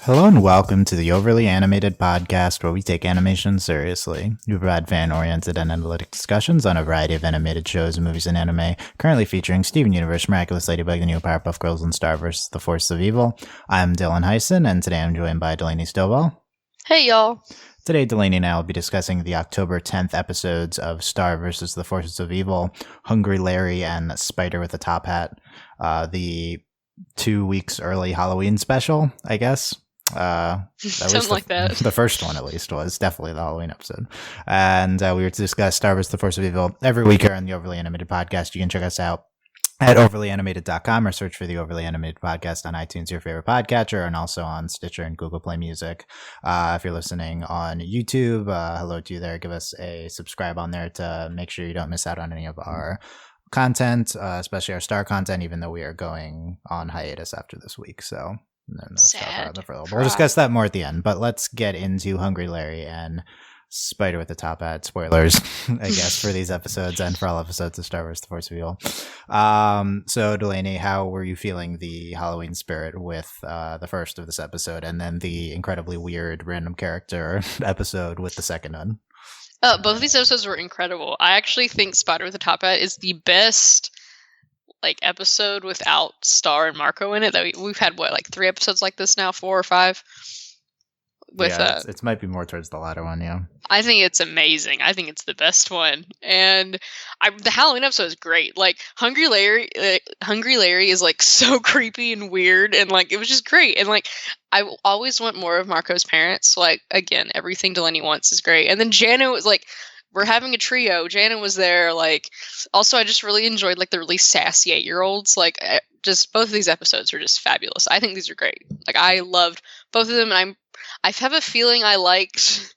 Hello and welcome to the Overly Animated Podcast, where we take animation seriously. We provide fan-oriented and analytic discussions on a variety of animated shows, movies, and anime, currently featuring Steven Universe, Miraculous Ladybug, The New Powerpuff Girls, and Star vs. The Force of Evil. I'm Dylan Hysen, and today I'm joined by Delaney Stovall. Hey, y'all. Today, Delaney and I will be discussing the October 10th episodes of Star vs. The Forces of Evil, Hungry Larry, and Spider with a Top Hat, the 2 weeks early Halloween special, I guess. Something like that. The first one, at least, was definitely the Halloween episode. And we were to discuss Star vs. The Force of Evil every week here on the Overly Animated Podcast. You can check us out at overlyanimated.com or search for the Overly Animated Podcast on iTunes, your favorite podcatcher, and also on Stitcher and Google Play Music. If you're listening on YouTube, hello to you there. Give us a subscribe on there to make sure you don't miss out on any of our content, especially our Star content, even though we are going on hiatus after this week. So no stuff we'll discuss that more at the end, but let's get into Hungry Larry and Spider with the Top Hat. Spoilers, I guess, for these episodes and for all episodes of Star Wars The Force of Evil. So Delaney, how were you feeling the Halloween spirit with the first of this episode, and then the incredibly weird random character episode with the second one? Both of these episodes were incredible. I actually think Spider with the Top Hat is the best episode without Star and Marco in it. That we've had 3 episodes like this now, 4 or 5. It might be more towards the latter one. Yeah, I think it's amazing. I think it's the best one, and the Halloween episode is great. Hungry Larry is so creepy and weird, and it was just great. And I always want more of Marco's parents. Again, everything Delaney wants is great. And then Jana was we're having a trio. Jana was there. Also, I just really enjoyed the really sassy 8-year-olds. Just both of these episodes are just fabulous. I think these are great. I loved both of them, and I have a feeling I liked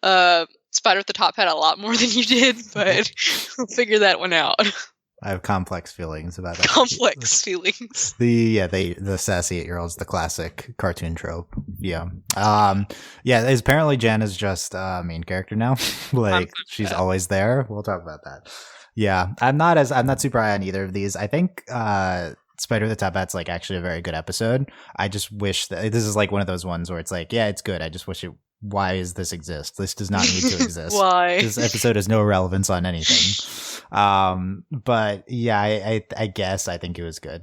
Spider with the Top Hat a lot more than you did, but we'll figure that one out. I have complex feelings about that. Complex feelings. The sassy 8-year-olds, the classic cartoon trope. Yeah. Apparently Jan is just a main character now. She's always there. We'll talk about that. Yeah. I'm not super high on either of these. I think Spider with the Top Hat's actually a very good episode. I just wish that this is one of those ones where it's it's good. I just wish it. Why does this exist? This does not need to exist. Why? This episode has no relevance on anything. But yeah, I guess I think it was good.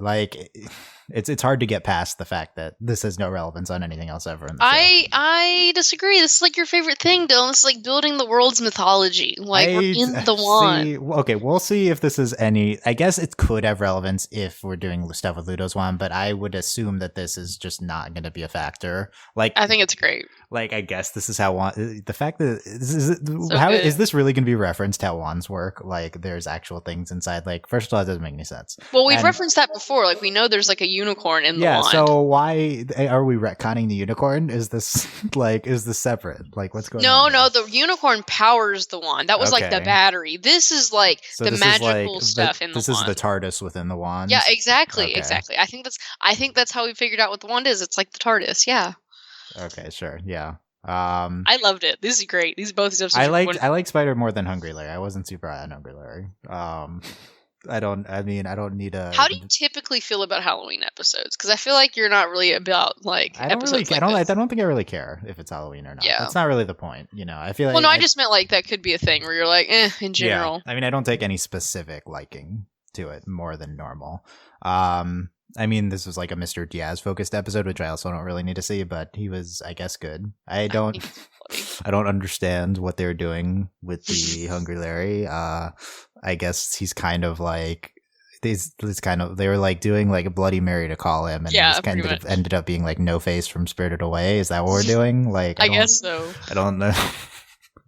It's hard to get past the fact that this has no relevance on anything else ever in the show. I disagree. This is your favorite thing, Dylan. This is building the world's mythology. We're in the wand. Okay, we'll see if this is any. I guess it could have relevance if we're doing stuff with Ludo's wand, but I would assume that this is just not going to be a factor. I think it's great. I guess this is how the fact that is this really going to be referenced how wands work? There's actual things inside. First of all, it doesn't make any sense. Well, we've referenced that before. We know there's a unicorn in the wand. Yeah, so why are we retconning the unicorn? Is this is this separate? What's going on? No, the unicorn powers the wand. That was the battery. This is the magical stuff in the wand. This is the TARDIS within the wand. Yeah, exactly. I think that's how we figured out what the wand is. It's the TARDIS. Yeah. Okay, sure. Yeah. I loved it. This is great. Both these episodes. I like Spider more than Hungry Larry. I wasn't super high on Hungry Larry. I don't need a. How do you typically feel about Halloween episodes? Because I feel you're not really about episodes. I don't think I really care if it's Halloween or not. Yeah. That's not really the point. I feel I just meant that could be a thing where you're in general. Yeah. I don't take any specific liking to it more than normal. This was a Mr. Diaz focused episode, which I also don't really need to see, but he was, I guess, good. I don't understand what they're doing with the Hungry Larry. I guess he's kind of they were doing a Bloody Mary to call him, and yeah, he's ended up being No Face from Spirited Away. Is that what we're doing? I guess so. I don't know.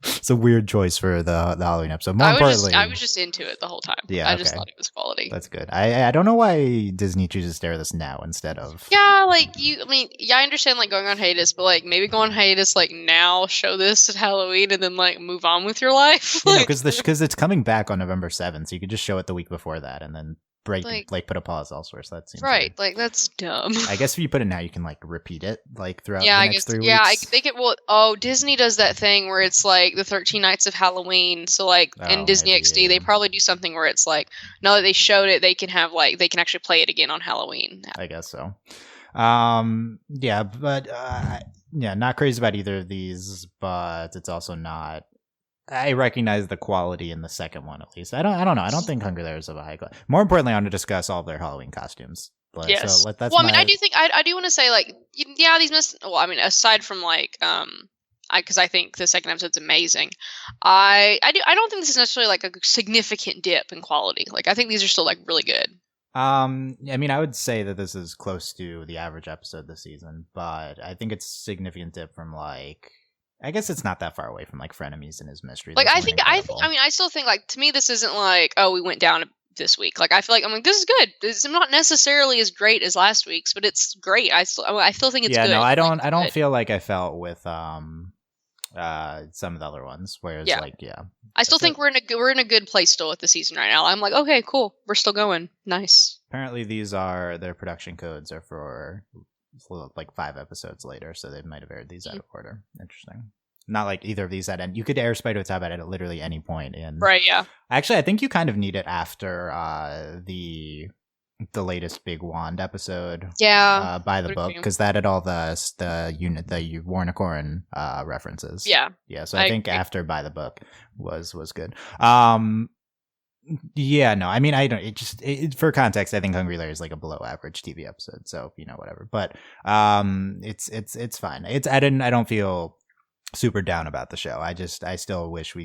It's a weird choice for the Halloween episode. I was just into it the whole time. Yeah, I just thought it was quality. That's good. I don't know why Disney chooses to stare this now instead of. Yeah, I understand going on hiatus, but maybe go on hiatus now, show this at Halloween, and then move on with your life. Because it's coming back on November 7th, so you could just show it the week before that, and then put a pause elsewhere. So that seems right. Weird. That's dumb. I guess if you put it now, you can repeat it throughout the next 3 weeks. Yeah, I think it will. Disney does that thing where it's the 13 Nights of Halloween. So in Disney XD, they probably do something where it's now that they showed it, they can have they can actually play it again on Halloween. I guess so. Yeah, but not crazy about either of these, but it's also not. I recognize the quality in the second one, at least. I don't know. I don't think Hungry Layers of a high class. More importantly, I want to discuss all of their Halloween costumes. Yes. So that's well, I mean, I do think I do want to say like, yeah, well, I mean, aside from like, because I think the second episode's amazing. I don't think this is necessarily like a significant dip in quality. Like, I think these are still like really good. I mean, I would say that this is close to the average episode this season, but I think it's a significant dip from like. I guess it's not that far away from like Frenemies and His Mystery. Like, I mean, I still think like to me this isn't like, oh, we went down this week. Like, I feel like I'm like, this is good. It's not necessarily as great as last week's, but it's great. I still think it's good. Yeah, no, I don't feel like I felt with some of the other ones. Whereas I still think we're in a good place still with the season right now. I'm like, okay, cool, we're still going. Nice. Apparently, their production codes are for like 5 episodes later, so they might have aired these out of order. Interesting. Not like either of these at end. You could air Spider Tab at literally any point in. Right. Yeah. Actually, I think you kind of need it after the latest Big Wand episode. Yeah. By the book, because that had all the Warnicorin references. Yeah. Yeah. So I think after By the Book was good. Yeah, no, I mean, I don't. For context, I think Hungry Layer is like a below average TV episode, so whatever. But it's fine. I don't feel super down about the show. I still wish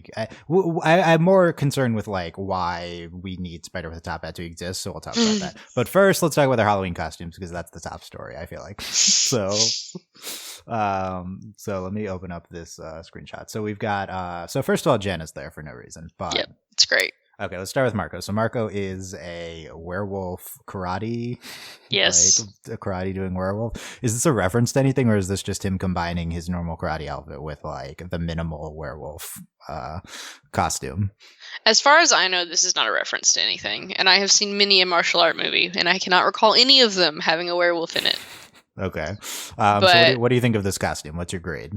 I'm more concerned with like why we need Spider with a Top Hat to exist. So we'll talk about that. But first, let's talk about their Halloween costumes because that's the top story. I feel like so. So let me open up this screenshot. So we've got so first of all, Jen is there for no reason, but yep, it's great. Okay, let's start with Marco. So Marco is a werewolf karate. Yes. Like a karate doing werewolf. Is this a reference to anything, or is this just him combining his normal karate outfit with like the minimal werewolf costume? As far as I know, this is not a reference to anything. And I have seen many a martial art movie, and I cannot recall any of them having a werewolf in it. Okay. So what do you think of this costume? What's your grade?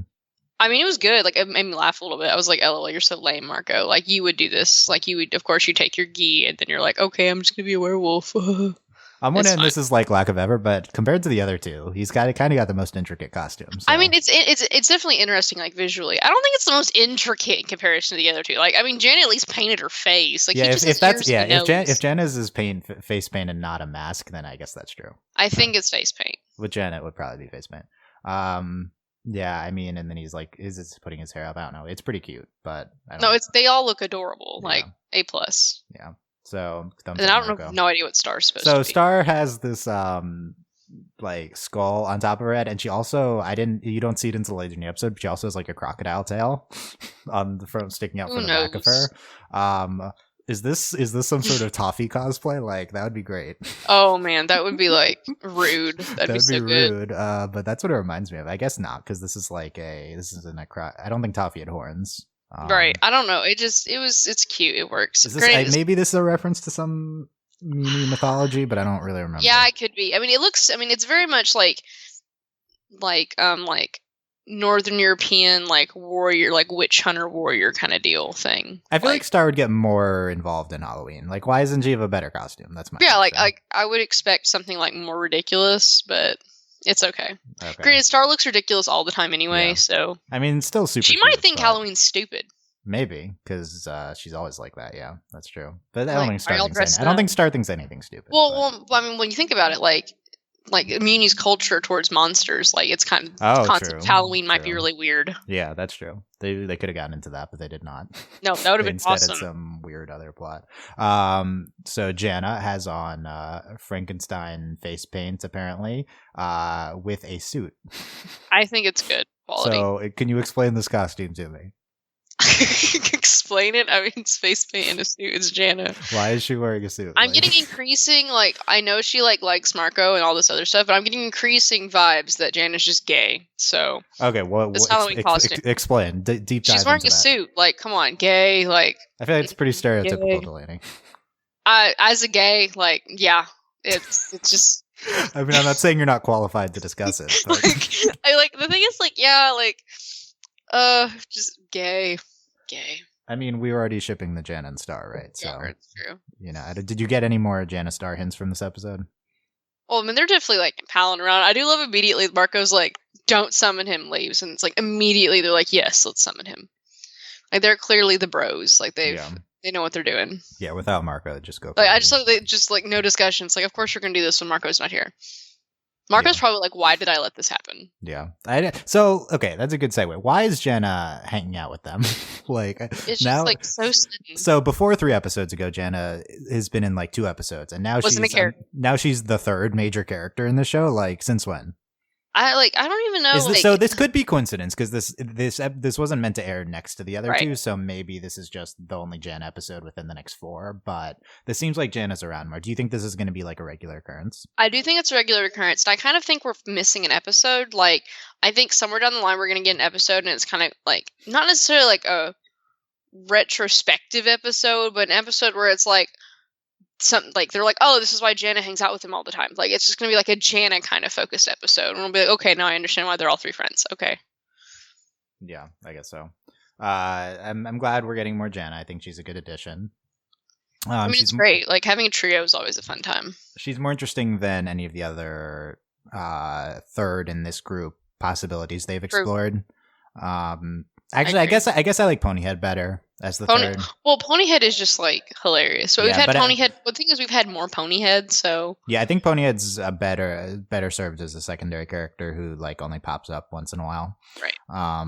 I mean, it was good. Like, it made me laugh a little bit. I was like, "LOL, you're so lame, Marco. Like, you would do this. Like, you would, of course, you take your gi, and then you're like, okay, I'm just gonna be a werewolf." I'm wondering this is like lack of ever, but compared to the other two, he's kind of got the most intricate costumes. So. I mean, it's definitely interesting, like visually. I don't think it's the most intricate in comparison to the other two. Like, I mean, Jen at least painted her face. Like, if Jen is his face paint and not a mask, then I guess that's true. I think it's face paint. With Jen, it would probably be face paint. Yeah, I mean, and then he's like, is it putting his hair up? I don't know. It's pretty cute, but they all look adorable. Yeah. Like A+. Yeah. So and I don't know, no idea what Star's supposed to be. So Star has this like skull on top of her head, and she also you don't see it until later in the episode, but she also has like a crocodile tail on the front sticking out from the back of her. Is this some sort of Toffee cosplay? Like, that would be great. Oh man, that would be like rude. That'd be so rude. But that's what it reminds me of. I guess not, because this is I don't think Toffee had horns. Right. I don't know. It's cute. It works. Maybe this is a reference to some mythology, but I don't really remember. Yeah, it could be. I mean, it's very much like Northern European, like warrior, like witch hunter warrior kind of deal thing. I feel like Star would get more involved in Halloween. Like, why doesn't she have a better costume? That's my like I would expect something like more ridiculous, but it's okay. Granted, Star looks ridiculous all the time anyway, so I mean, it's still super. She might think Halloween's stupid. Maybe because she's always like that. Yeah, that's true. But I don't think Star thinks anything stupid. Well, I mean, when you think about it, like Muni's culture towards monsters, like it's kind of the concept of Halloween might be really weird. Yeah, that's true. They could have gotten into that, but they did not. No, that would have been awesome. Instead, some weird other plot. So Jana has on Frankenstein face paint apparently, with a suit. I think it's good quality. So can you explain this costume to me? Explain it. I mean, it's face paint and a suit. It's Jana. Why is she wearing a suit? I'm getting increasing, like, I know she likes Marco and all this other stuff, but I'm getting increasing vibes that Jana's just gay. So okay, well, explain deep dive. She's wearing a suit. Like, come on, gay. Like, I feel like it's pretty stereotypical, Delaney. As a gay, like, yeah, it's just. I mean, I'm not saying you're not qualified to discuss it. But. The thing is, like, yeah, like. Just gay. I mean, we were already shipping the Jan and Star, right? So yeah, it's true. Did you get any more Jan and Star hints from this episode? Well, I mean, they're definitely like palling around. I do love immediately Marco's like, "Don't summon him," leaves, and it's like immediately they're like, "Yes, let's summon him." Like they're clearly the bros. Like they know what they're doing. Yeah, without Marco, just go. Like I just thought they just like no discussions. Like of course you're gonna do this when Marco's not here. Marco's probably like, why did I let this happen? Yeah. So okay, that's a good segue. Why is Jenna hanging out with them? Like it's now, just like so sudden. So before 3 episodes ago, Jenna has been in like 2 episodes, and now now she's the 3rd major character in the show. Like since when? I don't even know. So this could be coincidence because this wasn't meant to air next to the other 2, so maybe this is just the only Jan episode within the next 4. But this seems like Jan is around more. Do you think this is going to be like a regular occurrence? I do think it's a regular occurrence, and I kind of think we're missing an episode. Like I think somewhere down the line we're going to get an episode, and it's kind of like not necessarily like a retrospective episode, but an episode where it's like. Something like they're like, oh, this is why Jana hangs out with him all the time. Like it's just gonna be like a Jana kind of focused episode, and we'll be like, okay, now I understand why they're all 3 friends. Okay. Yeah, I guess so. I'm glad we're getting more Jana. I think she's a good addition. I mean, it's great. Like having a trio is always a fun time. She's more interesting than any of the other 3rd in this group possibilities they've explored. Actually, I guess I like Ponyhead better as the 3rd. Well, Ponyhead is just like hilarious. But we've had Ponyhead. The thing is, we've had more Ponyhead. So yeah, I think Ponyhead's better served as a secondary character who like only pops up once in a while. Right.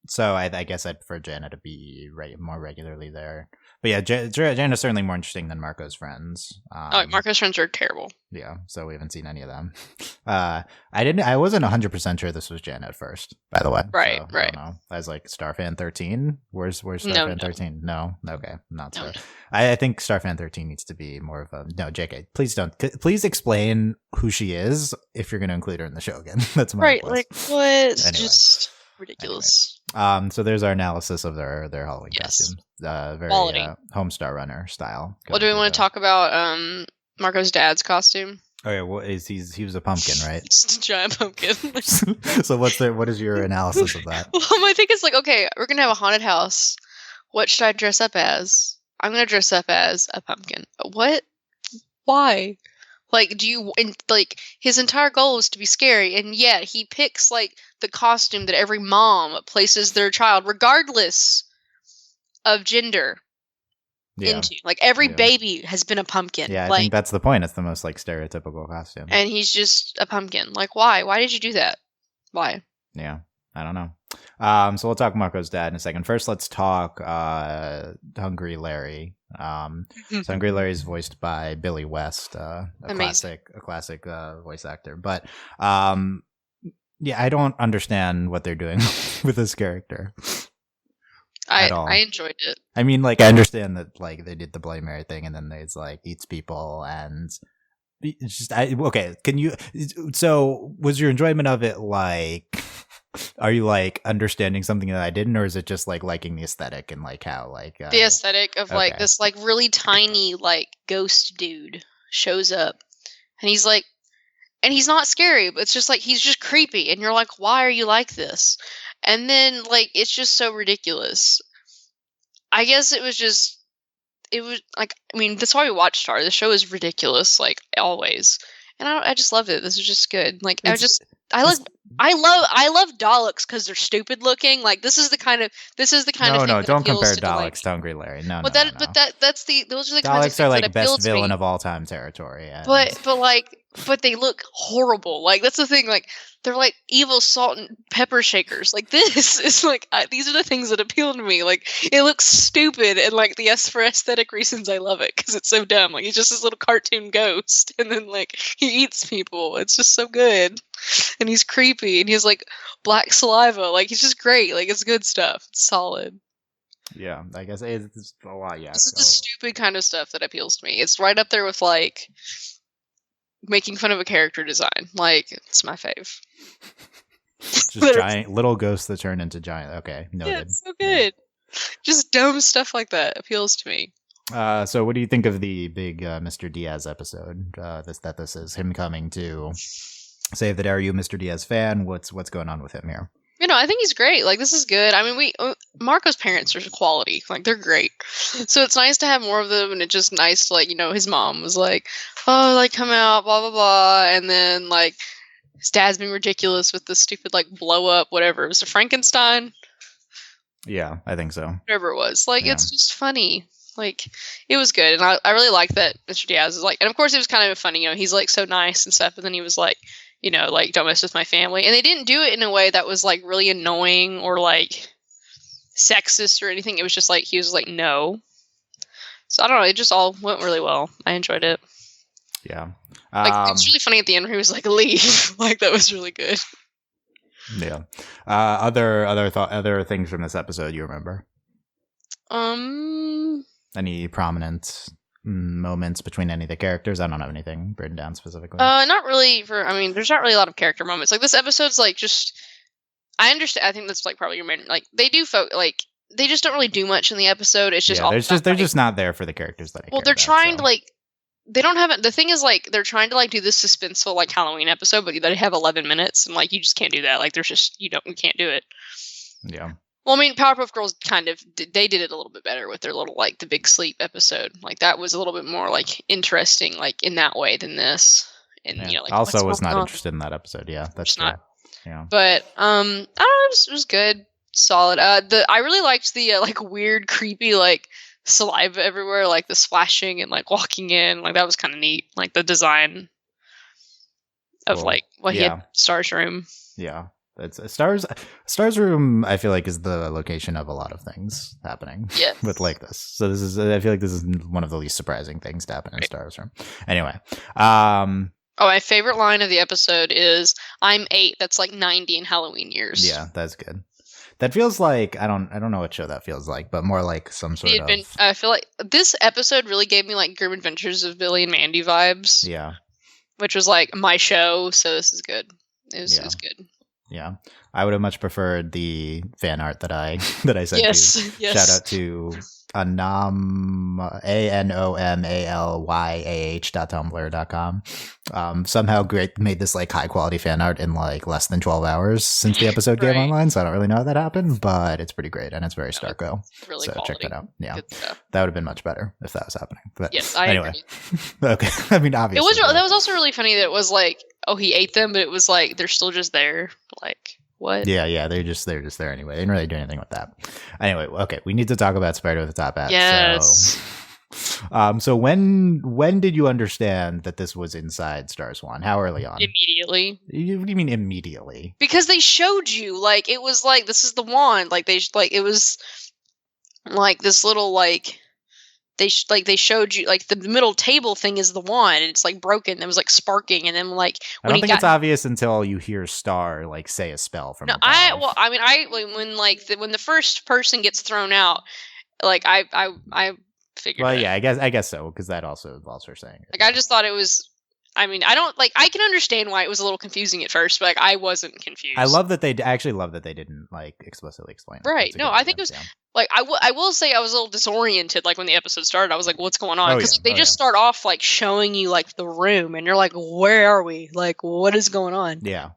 So I guess I'd prefer Jana to be more regularly there. But yeah, Jana's certainly more interesting than Marco's friends. Marco's friends are terrible. Yeah, so we haven't seen any of them. I wasn't 100% sure this was Jana at first, by the way. Right, so, right. I don't know. I was like, Starfan 13? Where's Starfan 13? No? Okay, not sure. I think Starfan 13 needs to be more of a... No, JK, please don't. Please explain who she is if you're going to include her in the show again. That's my request. Like, what? Anyway. Just ridiculous. Anyway. So there's our analysis of their Halloween costumes. Very Homestar Runner style. Well, do we want to talk about Marco's dad's costume? Oh yeah, well, he was a pumpkin, right? Just a giant pumpkin. So what is your analysis of that? Well, my thing is like, okay, we're gonna have a haunted house. What should I dress up as? I'm gonna dress up as a pumpkin. What? Why? Like, his entire goal is to be scary, and yet he picks, like, the costume that every mom places their child, regardless of gender, into. Like, every baby has been a pumpkin. Yeah, I think that's the point. It's the most, like, stereotypical costume. And he's just a pumpkin. Like, why? Why did you do that? Why? Yeah, I don't know. So we'll talk Marco's dad in a second. First, let's talk Hungry Larry. So Hungry Larry is voiced by Billy West, a classic voice actor. But yeah, I don't understand what they're doing with this character. At all. I enjoyed it. I mean, like, I understand that like they did the Bloody Mary thing, and then there's like eats people, and it's just okay. Can you? So was your enjoyment of it like? Are you like understanding something that I didn't, or is it just like liking the aesthetic and like how like the aesthetic of like this like really tiny like ghost dude shows up, and he's like, and he's not scary, but it's just like he's just creepy, and you're like, why are you like this? And then like it's just so ridiculous. I guess it was like, I mean, that's why we watch Star. The show is ridiculous, like always, and I just loved it. This was just good. Like I love Daleks because they're stupid looking. Like this is the kind of thing. No, don't compare Daleks to Hungry Larry. No, but those are the Daleks kinds of things are like that appeal best to villain me. of all time territory. And... But they look horrible. Like that's the thing. Like they're like evil salt and pepper shakers. Like this is like these are the things that appeal to me. Like it looks stupid, and like for aesthetic reasons, I love it because it's so dumb. Like he's just this little cartoon ghost, and then like he eats people. It's just so good, and he's creepy, and he's like black saliva. Like he's just great. Like it's good stuff. It's solid. Yeah, I guess it's a lot. Yeah, this is the stupid kind of stuff that appeals to me. It's right up there with like making fun of a character design. Like it's my fave. Just giant little ghosts that turn into giant. Okay, noted. Yeah, it's so good. Yeah. Just dumb stuff like that appeals to me. So what do you think of the big Mr. Diaz episode? This is him coming to save the day. Are you a Mr. Diaz fan? What's going on with him here? I think he's great. Like, this is good. I mean, Marco's parents are quality. Like, they're great. So it's nice to have more of them, and it's just nice to, like, his mom was like, oh, like, come out, blah, blah, blah. And then, like, his dad's being ridiculous with the stupid, like, blow up, whatever. It was a Frankenstein? Yeah, I think so. Whatever it was. Like, It's just funny. Like, it was good. And I really liked that Mr. Diaz is like, and of course it was kind of funny, he's like so nice and stuff, but then he was like, like, don't mess with my family. And they didn't do it in a way that was like really annoying or like sexist or anything. It was just like, he was like, no. So I don't know. It just all went really well. I enjoyed it. Yeah. Like, it's really funny at the end where he was like, leave. Like, that was really good. Yeah. Other things from this episode you remember? Any prominent moments between any of the characters? I don't have anything written down specifically. Not really. There's not really a lot of character moments. Like, this episode's like just. I understand. I think that's like probably your main. Like, they do like they just don't really do much in the episode. It's just they're just not there for the characters that I care they're about, trying to like. They don't have it. The thing is, like, they're trying to like do this suspenseful like Halloween episode, but they have 11 minutes, and like you just can't do that. Like, there's just you can't do it. Yeah. Well, I mean, Powerpuff Girls they did it a little bit better with their little, like, the Big Sleep episode. Like, that was a little bit more, like, interesting, like, in that way than this. And, like, also was not interested in that episode. Yeah, that's true. Yeah. But, I don't know, it was good. Solid. I really liked the, like, weird, creepy, like, saliva everywhere, like, the splashing and, like, walking in. Like, that was kind of neat. Like, the design of, like, what he had Star's room. Yeah. It's Star's room. I feel like is the location of a lot of things happening with like this. So I feel like this is one of the least surprising things to happen in Star's room. Anyway, my favorite line of the episode is "I'm 8. That's like 90 in Halloween years." Yeah, that's good. That feels like I don't know what show that feels like, but more like some sort of. I feel like this episode really gave me like Grim Adventures of Billy and Mandy vibes. Yeah, which was like my show. So this is good. It was good. Yeah, I would have much preferred the fan art that I sent you. Yes. Shout out to ANOMALYAH.tumblr.com. Somehow great made this like high quality fan art in like less than 12 hours since the episode came online. So I don't really know how that happened, but it's pretty great and it's very Starco. Really so quality. Check that out. Yeah, that would have been much better if that was happening. But yes, I anyway, agree. Okay. I mean, obviously, that was also really funny that it was like, oh, he ate them, but it was like they're still just there. Like, what? Yeah, they're just there anyway. They didn't really do anything with that. Anyway, okay, we need to talk about Spider with the Top Hat. Yes. So when did you understand that this was inside Star Swan? How early on? Immediately. What do you mean immediately? Because they showed you, like, it was like, this is the wand. Like, it was like this little, like, they showed you, like, the middle table thing is the wand, and it's like broken. It was like sparking, and then like I don't think it's obvious until you hear Star like say a spell from. No, when the first person gets thrown out, like I figured. Well, yeah, I guess so, because that also involves her saying it. Like, I just thought it was. I mean, I don't like. I can understand why it was a little confusing at first, but like I wasn't confused. I actually love that they didn't like explicitly explain it. Right? No, I think it was like I will say I was a little disoriented. Like when the episode started, I was like, "What's going on?" Because they just start off like showing you like the room, and you're like, "Where are we? Like, what is going on?" Yeah.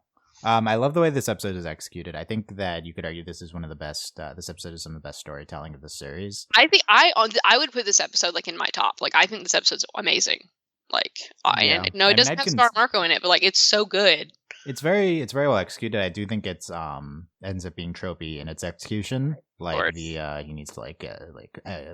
I love the way this episode is executed. I think that you could argue this is one of the best. This episode is some of the best storytelling of the series. I think I would put this episode like in my top. Like, I think this episode's amazing. Like, it doesn't have Star Marco in it, but like it's so good. It's very well executed. I do think it's ends up being tropey in its execution. Like he needs to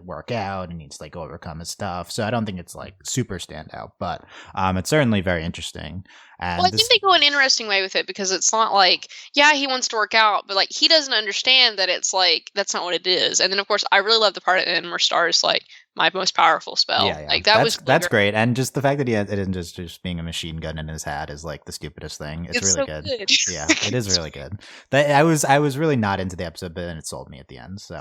work out, he needs to like overcome his stuff. So I don't think it's like super standout, but it's certainly very interesting. And I think they go an interesting way with it, because it's not like, yeah, he wants to work out, but like he doesn't understand that it's like that's not what it is. And then of course I really love the part at the end where Star's like, my most powerful spell. Yeah. Like that's great. And just the fact that it isn't just being a machine gun in his hat is like the stupidest thing. It's really so good. Yeah, it is really good. I was really not into the episode, but then it sold me at the end. So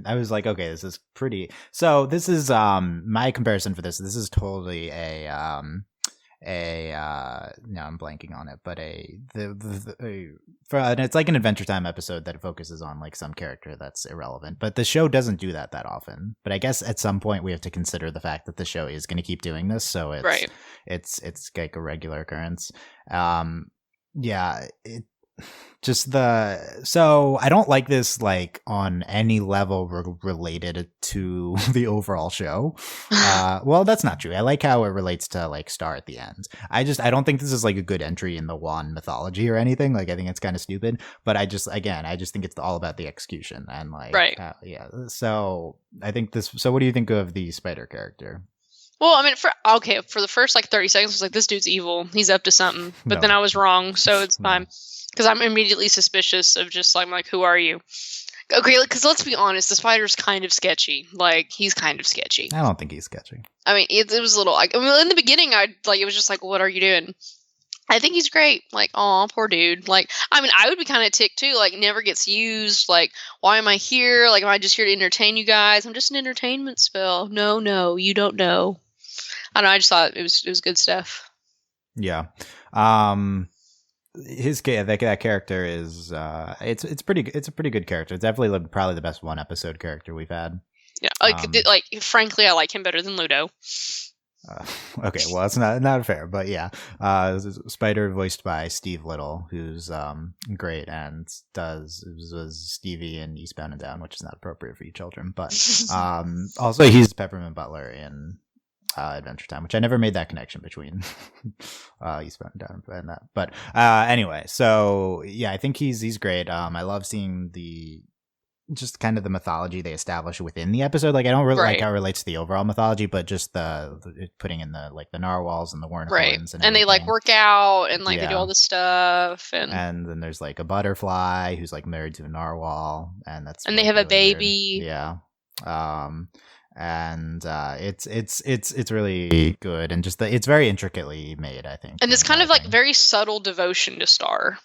I was like, okay, this is pretty. So this is my comparison for this. This is totally no, I'm blanking on it, but it's like an Adventure Time episode that focuses on like some character that's irrelevant, but the show doesn't do that often. But I guess at some point we have to consider the fact that the show is going to keep doing this, so it's like a regular occurrence. just so I don't like this like on any level related to the overall show. Well, that's not true. I like how it relates to like Star at the end. I don't think this is like a good entry in the Wand mythology or anything. Like I think it's kind of stupid, but I just think it's all about the execution and like right. Yeah. So I think this. So what do you think of the Spider character? Well, I mean, for the first like 30 seconds, I was like, this dude's evil. He's up to something. But then I was wrong, so it's fine. Because I'm immediately suspicious of just like, I'm like, who are you? Okay, because let's be honest, the Spider's kind of sketchy. Like, he's kind of sketchy. I don't think he's sketchy. I mean, it was a little like, I mean, in the beginning, it was just like, what are you doing? I think he's great. Like, aw, poor dude. Like, I mean, I would be kind of ticked too. Like, never gets used. Like, why am I here? Like, am I just here to entertain you guys? I'm just an entertainment spell. No, you don't know. I don't know. I just thought it was good stuff. Yeah. That character is it's a pretty good character. It's definitely probably the best one episode character we've had. Yeah. Frankly, I like him better than Ludo. Okay, well, that's not fair, but yeah, Spider voiced by Steve Little, who's great and was Stevie in Eastbound and Down, which is not appropriate for you children, but also he's Peppermint Butler in Adventure Time, which I never made that connection between Eastbound and Down and that. But anyway, so yeah, I think he's great. I love seeing just kind of the mythology they establish within the episode. Like I don't really like how it relates to the overall mythology, but just the putting in the narwhals and the Warnicons and they like work out and like they do all this stuff and then there's like a butterfly who's like married to a narwhal and they have a baby. Weird. Yeah. And it's really good and just it's very intricately made, I think. And it's kind of like very subtle devotion to Star.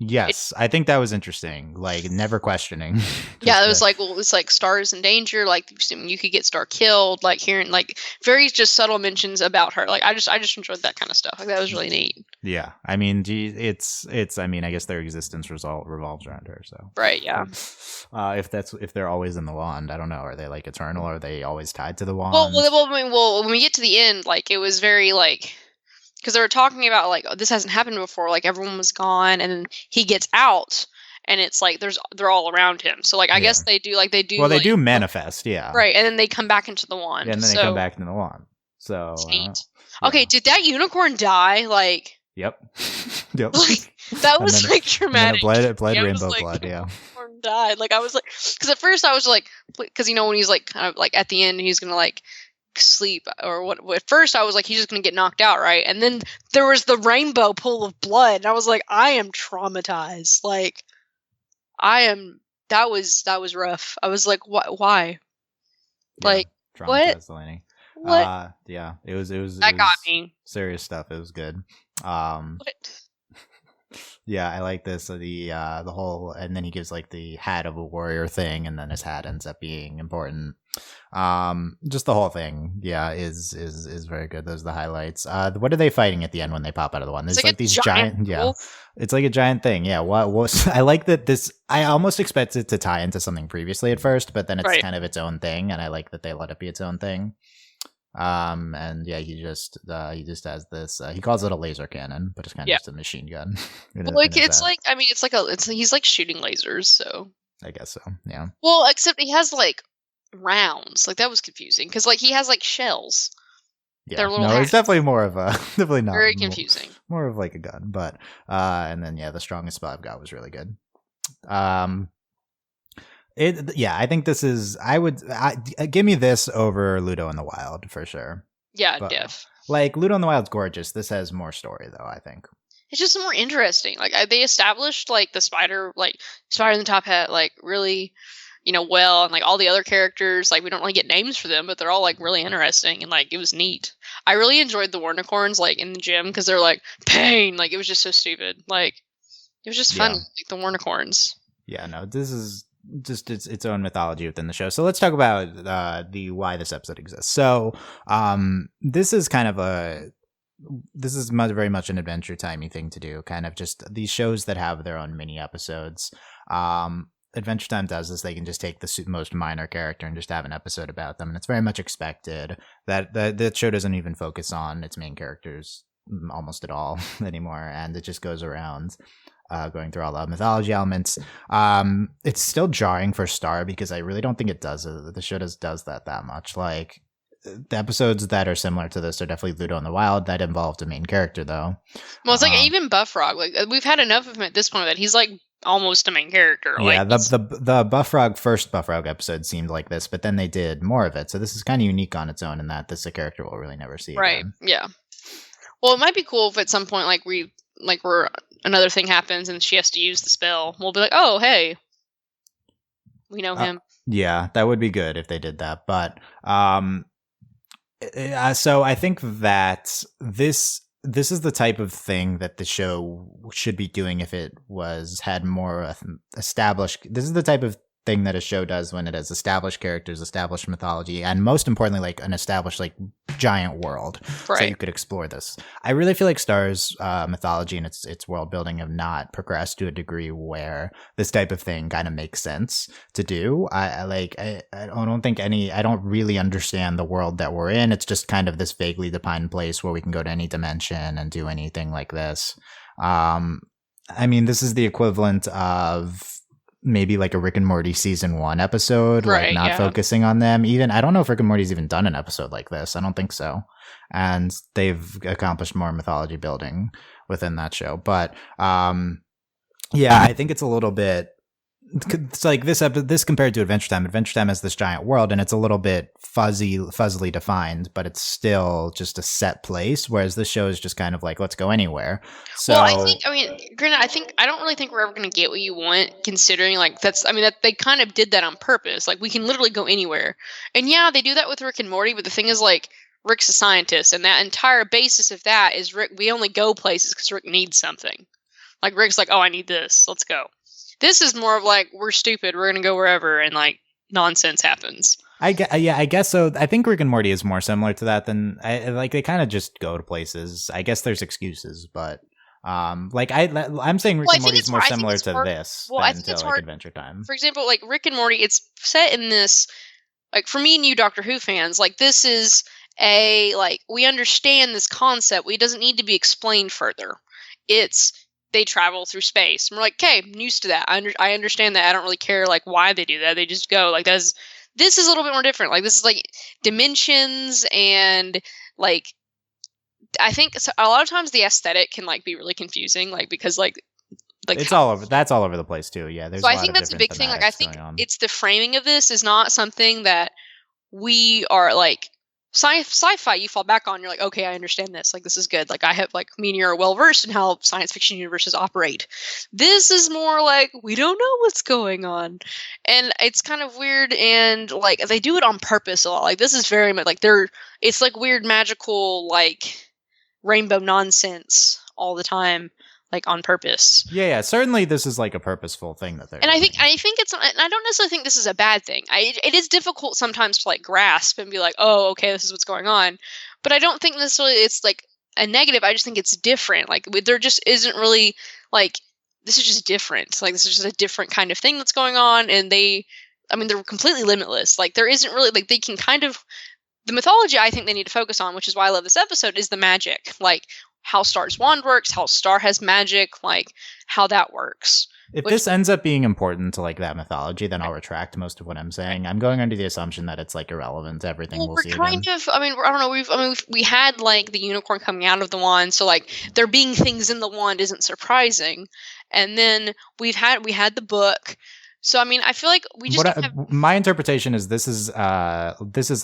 Yes, I think that was interesting. Like never questioning. Yeah, it was like, well, it's like Star is in danger. Like you could get Star killed. Like hearing like very just subtle mentions about her. Like I just enjoyed that kind of stuff. Like that was really neat. Yeah, I mean, it's. I mean, I guess their existence revolves around her. So right, yeah. If they're always in the wand, I don't know. Are they like eternal? Or are they always tied to the wand? Well, when we get to the end, like it was very like. Because they were talking about like, oh, this hasn't happened before. Like everyone was gone, and then he gets out, and it's like they're all around him. So like I guess they do. Well, they do manifest, yeah. Right, and then they come back into the wand. Yeah, and then they come back into the wand. So neat. Okay, did that unicorn die? Like. Yep. Like that was like dramatic. Blood rainbow like, blood. Yeah. Unicorn died. Like I was like, because at first I was like, because when he's like kind of like at the end, he's gonna like. Sleep or what at first I was like he's just gonna get knocked out, right? And then there was the rainbow pool of blood and I was like, I am traumatized. Like that was rough. I was like, why? Yeah, like what? Delaney. What? Yeah, it was that got me. Serious stuff. It was good. What? Yeah, I like this. The whole, and then he gives like the hat of a warrior thing, and then his hat ends up being important. Just the whole thing, yeah, is very good. Those are the highlights. What are they fighting at the end when they pop out of the one? There's like these giant it's like a giant thing. Yeah, what I like that this. I almost expected it to tie into something previously at first, but then it's kind of its own thing, and I like that they let it be its own thing. And yeah, he just has this. He calls it a laser cannon, but it's kind of just a machine gun. He's like shooting lasers, so I guess so. Yeah. Well, except he has like rounds. Like that was confusing because like he has like shells. Yeah. It's definitely more of a definitely not very confusing. More of like a gun, but and then the strongest spell I've got was really good. I think this is. Give me this over Ludo in the Wild for sure. Yeah, diff. Like Ludo in the Wild's gorgeous. This has more story though, I think. It's just more interesting. Like they established like the spider in the top hat, like really, well, and like all the other characters, like we don't really get names for them, but they're all like really interesting and like it was neat. I really enjoyed the Warnicons like in the gym because they're like pain. Like it was just so stupid. Like it was just fun. Like the Warnicons. Yeah, no, this is. Just its own mythology within the show. So let's talk about the why this episode exists. So this is very much an Adventure Timey thing to do. Kind of just these shows that have their own mini episodes. Adventure Time does this. They can just take the most minor character and just have an episode about them, and it's very much expected that the show doesn't even focus on its main characters almost at all anymore, and it just goes around. going through all the mythology elements. It's still jarring for Star because I really don't think it does. The show does that much. Like the episodes that are similar to this are definitely Ludo in the Wild. That involved a main character though. Well, it's like even Buffrog. Like we've had enough of him at this point that he's like almost a main character. Yeah, like, the first Buffrog episode seemed like this, but then they did more of it. So this is kind of unique on its own in that this is a character we'll really never see right. again. Yeah. Well, it might be cool if at some point where another thing happens and she has to use the spell. We'll be like, oh hey, we know him. Yeah, that would be good if they did that. But so I think that this is the type of thing that the show should be doing if it had more established. This is the type of thing that a show does when it has established characters, established mythology, and most importantly, like an established like giant world. Right. So you could explore this. I really feel like Star's mythology and its world building have not progressed to a degree where this type of thing kind of makes sense to do. I don't really understand the world that we're in. It's just kind of this vaguely defined place where we can go to any dimension and do anything like this. I mean, this is the equivalent of maybe like a Rick and Morty season 1 episode, right, like not focusing on them. Even I don't know if Rick and Morty's even done an episode like this. I don't think so. And they've accomplished more mythology building within that show. But yeah, I think it's a little bit. It's like this compared to Adventure Time. Adventure Time has this giant world, and it's a little bit fuzzily defined, but it's still just a set place. Whereas this show is just kind of like, let's go anywhere. So, well, granted, I don't really think we're ever going to get what you want, considering like that they kind of did that on purpose. Like we can literally go anywhere, and yeah, they do that with Rick and Morty. But the thing is, like Rick's a scientist, and that entire basis of that is Rick. We only go places because Rick needs something. Like Rick's like, oh, I need this. Let's go. This is more of like, we're stupid, we're going to go wherever, and like nonsense happens. I guess so. I think Rick and Morty is more similar to that than they kind of just go to places. I guess there's excuses, but I'm saying Rick and Morty is more similar to this than to like Adventure Time. For example, like Rick and Morty, it's set in this, like for me and you Doctor Who fans, like this is we understand this concept. It doesn't need to be explained further. They travel through space. And we're like, okay, I'm used to that. I understand that. I don't really care like why they do that. They just go. Like this is a little bit more different. Like this is like dimensions and like I think a lot of times the aesthetic can like be really confusing. Like because like it's all over. That's all over the place too. Yeah. So I think that's a big thing. Like I think it's the framing of this is not something that we are like. Sci-fi you fall back on, you're like, okay, I understand this, like this is good, like I have like me and you're well versed in how science fiction universes operate. This is more like we don't know what's going on, and it's kind of weird, and like they do it on purpose a lot. Like this is very much like it's like weird magical like rainbow nonsense all the time, like on purpose. Yeah. Certainly, this is like a purposeful thing that they're. And I think it's. And I don't necessarily think this is a bad thing. It is difficult sometimes to like grasp and be like, oh, okay, this is what's going on. But I don't think necessarily it's like a negative. I just think it's different. Like there just isn't really like this is just different. Like this is just a different kind of thing that's going on. And they're completely limitless. Like there isn't really like they can kind of the mythology I think they need to focus on, which is why I love this episode, is the magic. Like how Star's wand works, how Star has magic, like how that works. If this ends up being important to like that mythology, then I'll retract most of what I'm saying. I'm going under the assumption that it's like irrelevant to everything we'll see again. I don't know. We had like the unicorn coming out of the wand, so like there being things in the wand isn't surprising. And then we had the book. So I mean, I feel like we just my interpretation is this is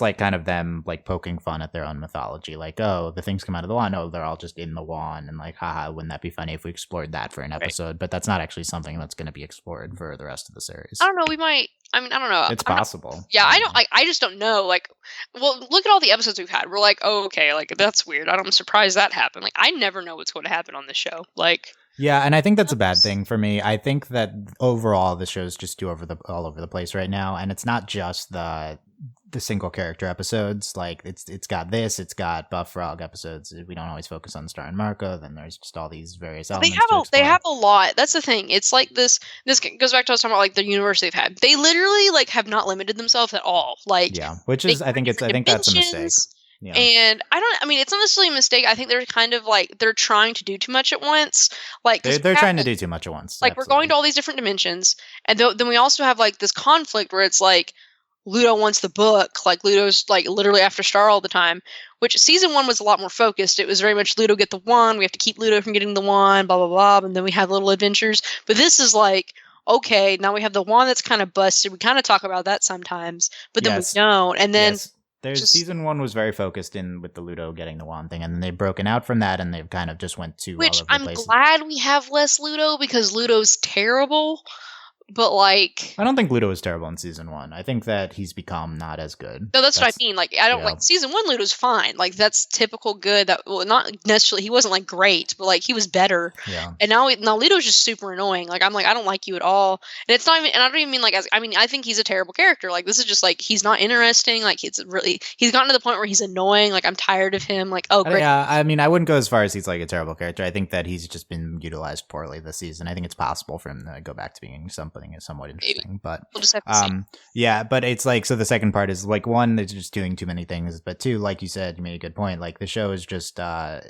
like kind of them like poking fun at their own mythology, like, oh, the things come out of the wand, oh, they're all just in the wand, and like, haha, wouldn't that be funny if we explored that for an episode? Right. But that's not actually something that's going to be explored for the rest of the series. I don't know. We might. I mean, I don't know. It's possible. Yeah, I don't like. I just don't know. Like, well, look at all the episodes we've had. We're like, oh, okay, like that's weird. I'm surprised that happened. Like, I never know what's going to happen on this show. Like. Yeah, and I think that's a bad thing for me. I think that overall the show's just all over the place right now, and it's not just the single character episodes. Like it's got got Buffrog episodes. We don't always focus on Star and Marco. Then there's just all these various elements. They have a lot. That's the thing. It's like this goes back to what I was talking about, like the universe they've had. They literally like have not limited themselves at all. Like yeah, which is I think that's a mistake. Yeah. And I mean, it's not necessarily a mistake. I think they're kind of like, they're trying to do too much at once. Like, 'cause They're we have, trying to do too much at once. like, we're going Absolutely. to all these different dimensions, and then we also have, like, this conflict where it's like, Ludo wants the book, like, Ludo's, like, literally after Star all the time, which season 1 was a lot more focused. It was very much Ludo get the wand, we have to keep Ludo from getting the wand, blah, blah, blah, and then we have little adventures. But this is like, okay, now we have the wand that's kind of busted. We kind of talk about that sometimes, but then Yes. we don't. And then Yes. There's season 1 was very focused in with the Ludo getting the wand thing, and then they've broken out from that, and they've kind of just went to all which over the I'm place. glad we have less Ludo because Ludo's terrible. But like, I don't think Ludo is terrible in season 1. I think that he's become not as good. no, that's what I mean. Like, I don't yeah. like season 1. Ludo's fine. Like, that's typical good. That, well, not necessarily. He wasn't like great, but like he was better. Yeah. And now Ludo's just super annoying. Like, I'm like, I don't like you at all. And it's not even. And I don't even mean like as. I mean, I think he's a terrible character. Like, this is just like he's not interesting. Like, he's gotten to the point where he's annoying. Like, I'm tired of him. Like, oh great. Yeah, I mean, I wouldn't go as far as he's like a terrible character. I think that he's just been utilized poorly this season. I think it's possible for him to go back to being something somewhat interesting. But we'll just have to see. Yeah, but it's like, so the second part is like, one, it's just doing too many things, but two, like you said, you made a good point. Like, the show is just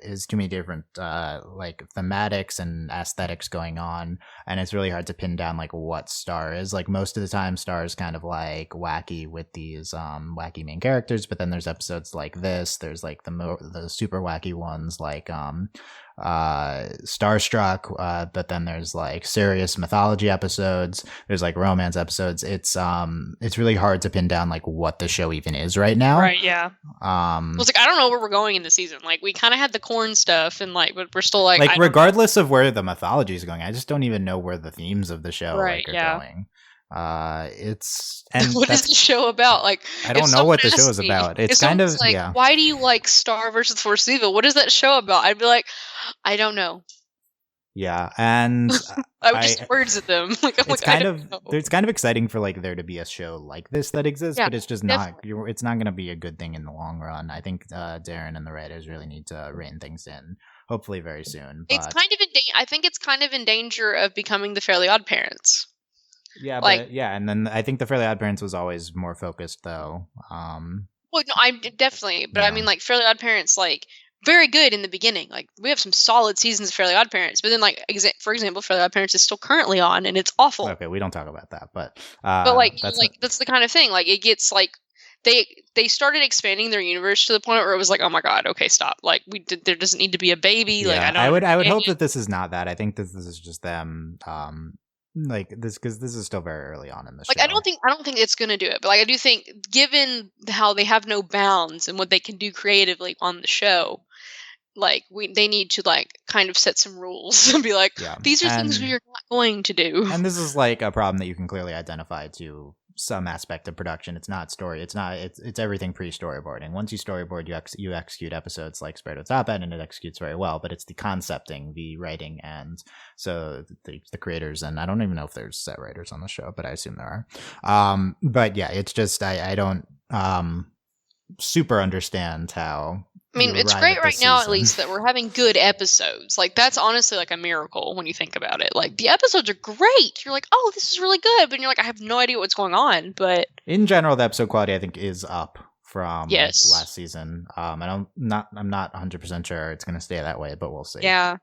is too many different like thematics and aesthetics going on, and it's really hard to pin down like what Star is. Like, most of the time, Star is kind of like wacky with these wacky main characters, but then there's episodes like this. There's like the super wacky ones like Starstruck, but then there's like serious mythology episodes, there's like romance episodes. It's really hard to pin down like what the show even is right now. Right, yeah. It's like, I don't know where we're going in the season. Like, we kind of had the corn stuff, and like, but we're still like regardless of where the mythology is going, I just don't even know where the themes of the show are going. It's and what is the show about? Like, I don't know what the show is about. It's kind of like, yeah. Why do you like Star versus the Force of Evil? What is that show about? I'd be like, I don't know. Yeah, and I would just words at them. Like, it's kind of exciting for like there to be a show like this that exists, but it's just definitely not. It's not going to be a good thing in the long run. I think Darren and the writers really need to rein things in, hopefully very soon. But it's kind of I think it's kind of in danger of becoming the Fairly Odd Parents. Yeah, like, and then I think the Fairly Odd Parents was always more focused, though. Well, no, I definitely, but I mean, like, Fairly Odd Parents, like, very good in the beginning. Like, we have some solid seasons of Fairly Odd Parents, but then, like, for example, Fairly Odd Parents is still currently on, and it's awful. Okay, we don't talk about that, but like, that's the kind of thing. Like, it gets like they started expanding their universe to the point where it was like, oh my god, okay, stop. Like, there doesn't need to be a baby. Yeah, like, I would hope that this is not that. I think that this is just them. Like this, because this is still very early on in the show. I don't think it's gonna do it, but like, I do think, given how they have no bounds and what they can do creatively on the show, like, they need to like kind of set some rules and be like, these are things we are not going to do. And this is like a problem that you can clearly identify to some aspect of production. It's not story. It's everything pre-storyboarding. Once you storyboard, you execute episodes like Spread with Top End, and it executes very well. But it's the concepting, the writing, and so the creators. And I don't even know if there's set writers on the show, but I assume there are. But yeah, it's just I don't super understand how. I mean, it's great right now, at least, that we're having good episodes. Like, that's honestly like a miracle when you think about it. Like, the episodes are great. You're like, oh, this is really good. But you're like, I have no idea what's going on. But in general, the episode quality, I think, is up from last season. I'm not 100% sure it's going to stay that way, but we'll see. Yeah.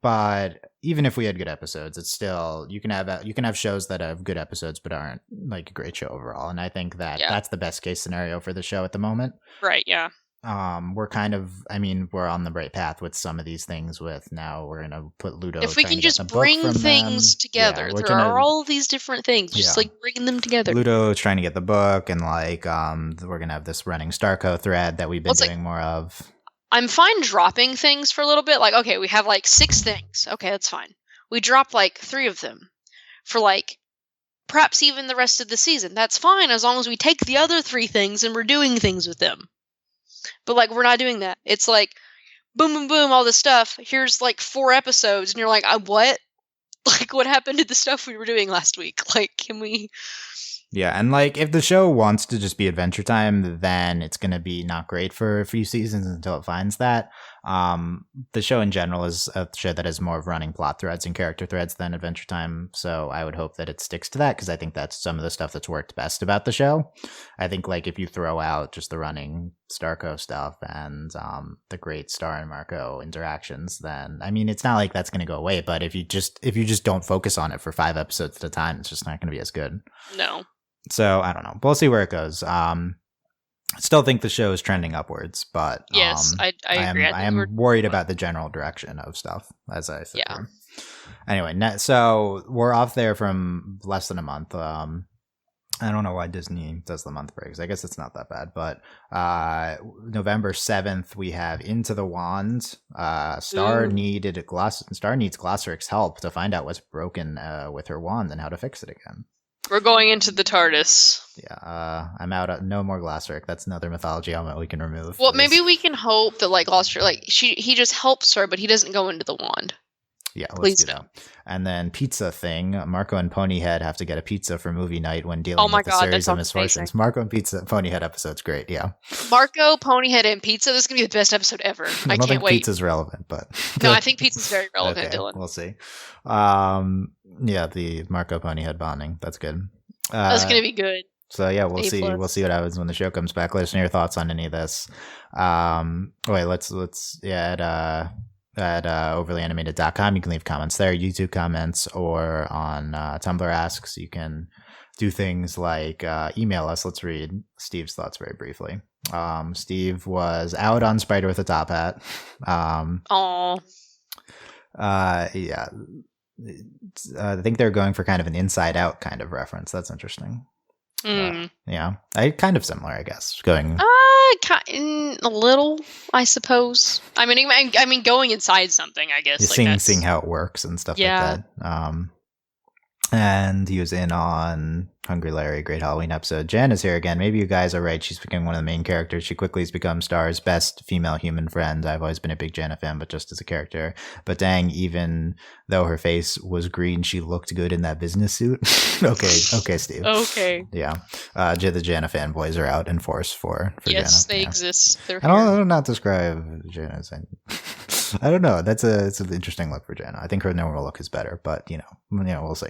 But even if we had good episodes, it's still, you can have shows that have good episodes but aren't like a great show overall. And I think that that's the best case scenario for the show at the moment. Right. Yeah. We're we're on the right path with some of these things. With now we're gonna put Ludo. If we can just bring things together, there are all these different things. Just like bringing them together. Ludo trying to get the book, and like we're gonna have this running Starco thread that we've been doing more of. I'm fine dropping things for a little bit. Like, okay, we have like 6 things. Okay, that's fine. We drop like 3 of them for like perhaps even the rest of the season. That's fine as long as we take the other 3 things and we're doing things with them. But like, we're not doing that. It's like, boom, boom, boom, all this stuff. Here's like 4 episodes, and you're like, what? Like, what happened to the stuff we were doing last week? Like, can we? Yeah, and like, if the show wants to just be Adventure Time, then it's going to be not great for a few seasons until it finds that. The show in general is a show that has more of running plot threads and character threads than Adventure Time, so I would hope that it sticks to that, because I think that's some of the stuff that's worked best about the show. I think like if you throw out just the running Starco stuff and the great Star and Marco interactions, then I mean it's not like that's going to go away, but if you just don't focus on it for 5 episodes at a time, it's just not going to be as good. No. So I don't know. We'll see where it goes. Still think the show is trending upwards, but yes, I agree. I am worried about the general direction of stuff, as I said. Yeah. Anyway, so we're off there from less than a month. I don't know why Disney does the month breaks. I guess it's not that bad, but November 7th we have Into the Wand. Star needs Glosseric's help to find out what's broken with her wand and how to fix it again. We're going into the TARDIS. Yeah, I'm out. No more Glosseric. That's another mythology element we can remove. Well, maybe we can hope that like Glosseric, like he just helps her, but he doesn't go into the wand. Yeah, let's do that. And then pizza thing. Marco and Ponyhead have to get a pizza for movie night when dealing with a series of misfortunes. Amazing. Marco and Ponyhead episode's great. Yeah. Marco, Ponyhead, and pizza. This is gonna be the best episode ever. I can't wait. Pizza's relevant, but no, I think pizza's very relevant, okay, Dylan. We'll see. Yeah, the Marco Ponyhead bonding. That's good. That's gonna be good. So yeah, we'll see. We'll see what happens when the show comes back. Let us know your thoughts on any of this. At overlyanimated.com. You can leave comments there, YouTube comments, or on Tumblr asks. You can do things like email us. Let's read Steve's thoughts very briefly. Steve was out on Spider with a Top Hat. Yeah. I think they're going for kind of an Inside Out kind of reference. That's interesting. Yeah, kind of similar, I guess. Going a little, I suppose. I mean, going inside something, I guess. Seeing how it works and stuff like that. And he was in on Hungry Larry, great Halloween episode. Jan is here again. Maybe you guys are right. She's becoming one of the main characters. She quickly has become Star's best female human friend. I've always been a big Jana fan, but just as a character. But dang, even though her face was green, she looked good in that business suit. Okay, Steve. Okay. Yeah. The Jana fanboys are out in force for Jana. Yes, they exist. I don't not describe Jana as I don't know. It's an interesting look for Jana. I think her normal look is better, but we'll see.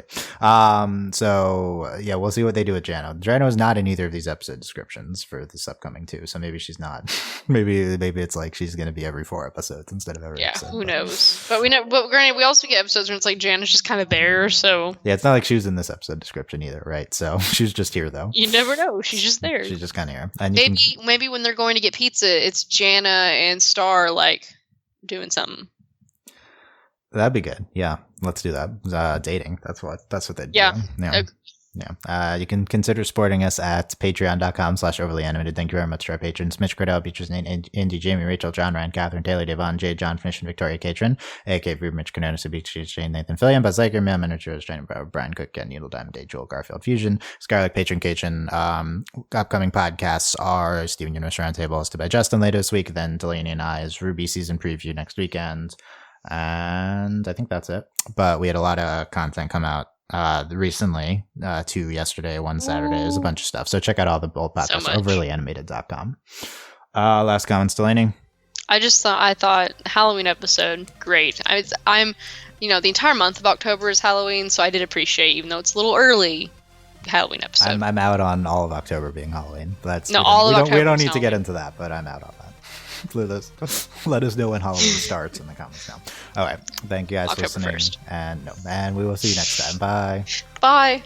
So yeah, we'll see what they do with Jano. Jano is not in either of these episode descriptions for this upcoming 2, so maybe she's not. maybe it's like she's going to be every 4 episodes instead of every episode. Who knows? But we know. But granted, we also get episodes where it's like Jana's just kind of there. So yeah, it's not like she was in this episode description either, right? So she's just here though. You never know. She's just there. She's just kind of here. And maybe when they're going to get pizza, it's Jana and Star like doing something. That'd be good. Yeah, let's do that. Dating. That's what they do. Yeah. Yeah. You can consider supporting us at patreon.com/overlyanimated. Thank you very much to our patrons: Mitch Cordell, Beatrice, Nate, Indy, Jamie, Rachel, John, Ryan, Catherine, Taylor, Devon, Jay, John, Finish, and Victoria Catron, A.K. Reed, Mitch Canonis, Beatrice, Jane, Nathan, Fillion, Buzz Laker, Mel Miniature, Jane, Brian Cook, Ken, Needle, Diamond, Day, Joel, Garfield, Fusion, Scarlet, Patron, Catron. Upcoming podcasts are Steven Universe Roundtable, hosted by Justin later this week, then Delaney and I's Ruby season preview next weekend. And I think that's it. But we had a lot of content come out recently, 2 yesterday, 1 Saturday. There's a bunch of stuff. So check out all the old podcasts at overlyanimated.com. Last comments, Delaney? I thought Halloween episode, great. I'm the entire month of October is Halloween, so I did appreciate, even though it's a little early, Halloween episode. I'm out on all of October being Halloween. But we don't need to get into that, but I'm out on that. Let us know when Halloween starts in the comments now. All right. Thank you guys for listening. 1st. And we will see you next time. Bye. Bye.